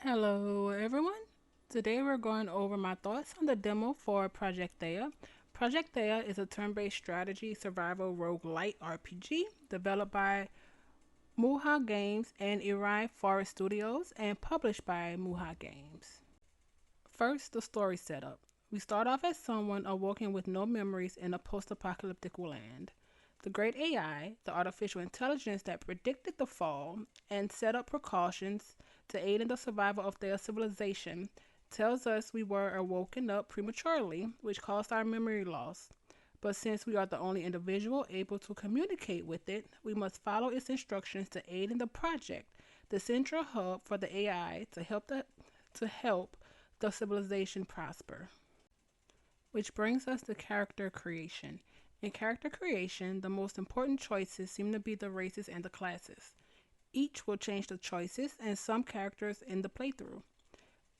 Hello everyone. Today we're going over my thoughts on the demo for Project Thea. Project Thea is a turn-based strategy survival roguelite RPG developed by Muha Games and Eri Forest Studios and published by Muha Games. First, the story setup. We start off as someone awoken with no memories in a post-apocalyptic land. The great AI, the artificial intelligence that predicted the fall and set up precautions to aid in the survival of their civilization, tells us we were awoken up prematurely, which caused our memory loss. But since we are the only individual able to communicate with it, we must follow its instructions to aid in the project, the central hub for the AI to help the civilization prosper. Which brings us to character creation. In character creation, the most important choices seem to be the races and the classes. Each will change the choices and some characters in the playthrough.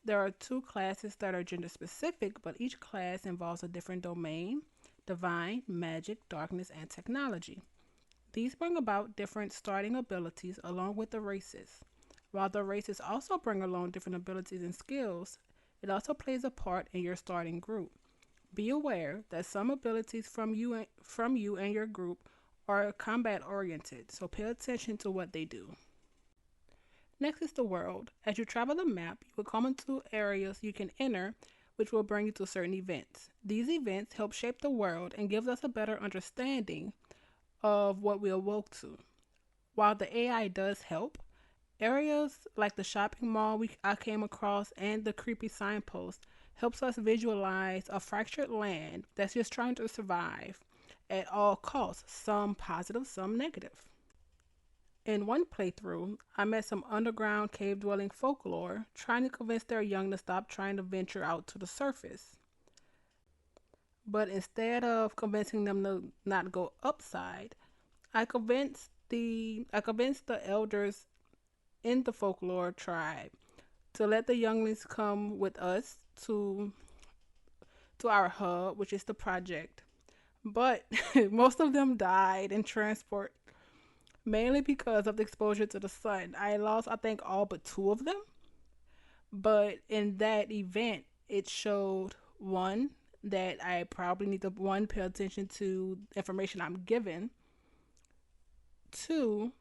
There are two classes that are gender specific, but each class involves a different domain: divine, magic, darkness, and technology. These bring about different starting abilities along with the races. While the races also bring along different abilities and skills, it also plays a part in your starting group. Be aware that some abilities from you and your group are combat oriented, so pay attention to what they do. Next is the world. As you travel the map, you will come into areas you can enter, which will bring you to certain events. These events help shape the world and gives us a better understanding of what we awoke to. While the AI does help, areas like the shopping mall I came across and the creepy signpost helps us visualize a fractured land that's just trying to survive at all costs, some positive, some negative. In one playthrough, I met some underground cave dwelling folklore trying to convince their young to stop trying to venture out to the surface. But instead of convincing them to not go upside, I convinced the elders in the folklore tribe to let the younglings come with us to our hub, which is the project. But most of them died in transport, mainly because of the exposure to the sun. I lost, I think, all but two of them. But in that event, it showed one that I probably need to one pay attention to information I'm given, two,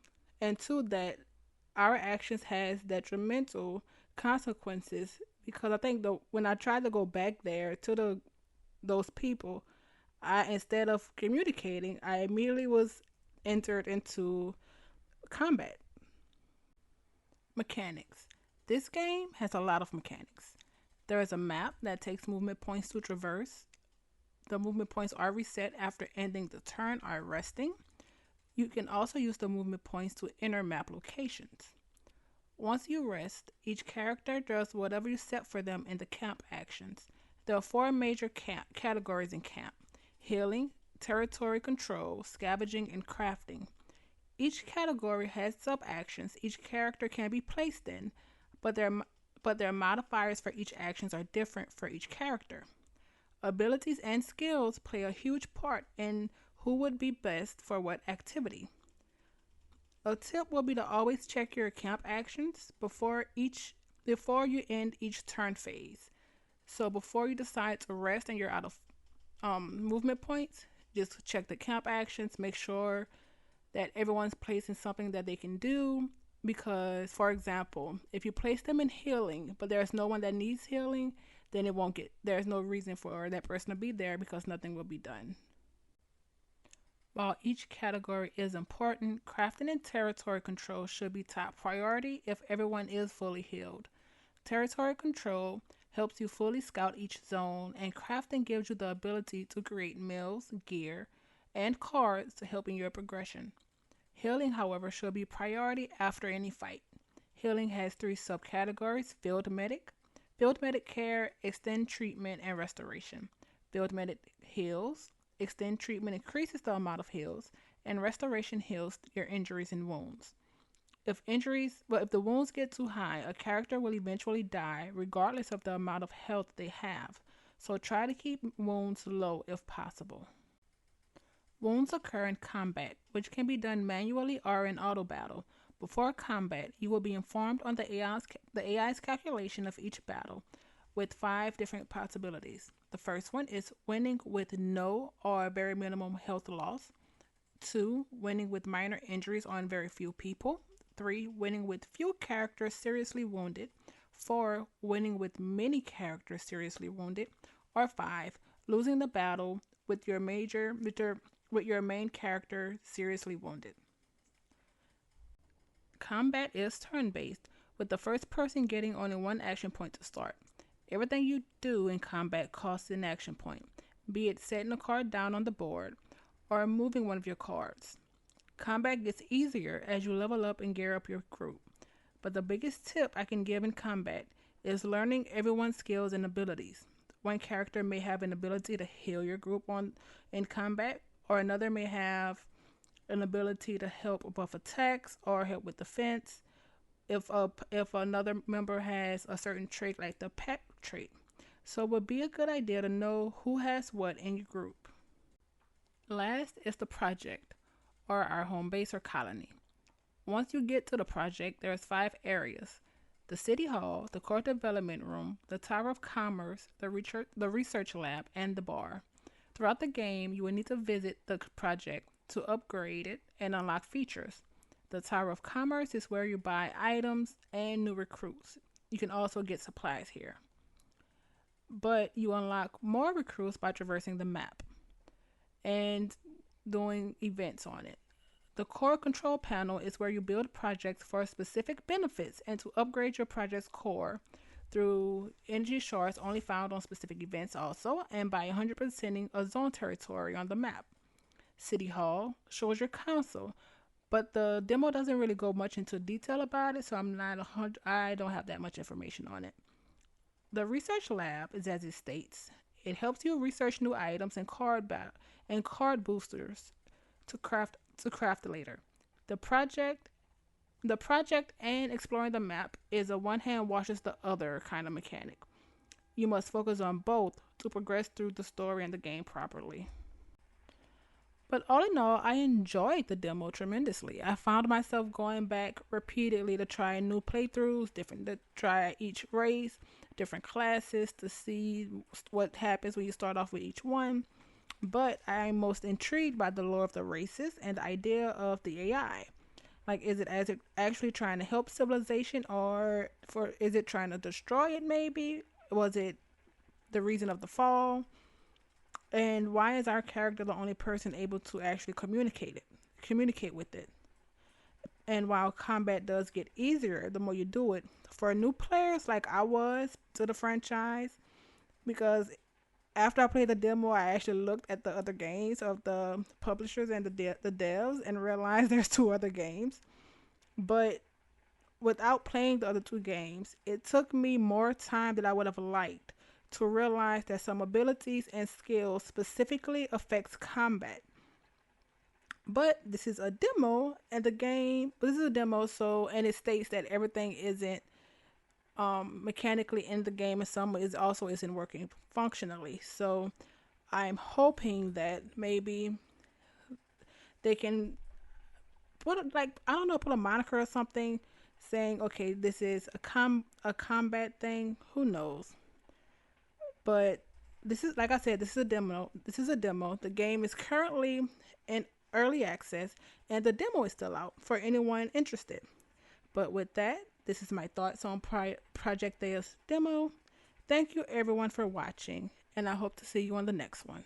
and two that our actions has detrimental consequences because I think the when I tried to go back there to those people, I instead of communicating, I immediately was entered into combat. Mechanics. This game has a lot of mechanics. There is a map that takes movement points to traverse. The movement points are reset after ending the turn or resting. You can also use the movement points to enter map locations. Once you rest, each character does whatever you set for them in the camp actions. There are four major categories in camp: healing, territory control, scavenging, and crafting. Each category has sub actions each character can be placed in, but their modifiers for each actions are different for each character. Abilities and skills play a huge part in who would be best for what activity. A tip will be to always check your camp actions before you end each turn phase. So before you decide to rest and you're out of movement points, just check the camp actions. Make sure that everyone's placing something that they can do. Because, for example, if you place them in healing, but there's no one that needs healing, then it won't get. There's no reason for that person to be there because nothing will be done. While each category is important, crafting and territory control should be top priority if everyone is fully healed. Territory control helps you fully scout each zone, and crafting gives you the ability to create mills, gear, and cards to help in your progression. Healing, however, should be priority after any fight. Healing has three subcategories: field medic, field medic care, extend treatment, and restoration. Field medic heals, extend treatment increases the amount of heals, and restoration heals your injuries and wounds. If the wounds get too high, a character will eventually die regardless of the amount of health they have. So try to keep wounds low if possible. Wounds occur in combat, which can be done manually or in auto battle. Before combat, you will be informed on the AI's calculation of each battle with 5 different possibilities. The first one is winning with no or very minimum health loss. 2, winning with minor injuries on very few people. 3, winning with few characters seriously wounded. 4, winning with many characters seriously wounded. Or 5, losing the battle with your main character seriously wounded. Combat is turn-based, with the first person getting only one action point to start. Everything you do in combat costs an action point, be it setting a card down on the board or moving one of your cards. Combat gets easier as you level up and gear up your group, but the biggest tip I can give in combat is learning everyone's skills and abilities. One character may have an ability to heal your group in combat, or another may have an ability to help buff attacks or help with defense. If another member has a certain trait like the pack trait, so it would be a good idea to know who has what in your group. Last is the project, or our home base or colony. Once you get to the project, there's 5 areas: the city hall, the core development room, the tower of commerce, the research lab, and the bar. Throughout the game, you will need to visit the project to upgrade it and unlock features. The Tower of Commerce is where you buy items and new recruits. You can also get supplies here. But you unlock more recruits by traversing the map and doing events on it. The core control panel is where you build projects for specific benefits and to upgrade your project's core through energy shards only found on specific events also, and by 100%ing a zone territory on the map. City Hall shows your council, but the demo doesn't really go much into detail about it, so I don't have that much information on it. The research lab is as it states. It helps you research new items and card boosters to craft later. The project and exploring the map is a one hand washes the other kind of mechanic. You must focus on both to progress through the story and the game properly. But all in all, I enjoyed the demo tremendously. I found myself going back repeatedly to try new playthroughs, to try each race, different classes to see what happens when you start off with each one. But I'm most intrigued by the lore of the races and the idea of the AI. Like, is it actually trying to help civilization, or is it trying to destroy it? Maybe was it the reason of the fall? And why is our character the only person able to actually communicate with it? And while combat does get easier the more you do it, for new players like I was to the franchise, because after I played the demo, I actually looked at the other games of the publishers and the devs and realized there's 2 other games. But without playing the other 2 games, it took me more time than I would have liked to realize that some abilities and skills specifically affects combat. But this is a demo, and and it states that everything isn't mechanically in the game, and some is also isn't working functionally. So I'm hoping that maybe they can put put a moniker or something saying, okay, this is a combat thing. Who knows? But this is, like I said, this is a demo. The game is currently in early access, and the demo is still out for anyone interested. But with that, this is my thoughts on Project Thea's demo. Thank you everyone for watching, and I hope to see you on the next one.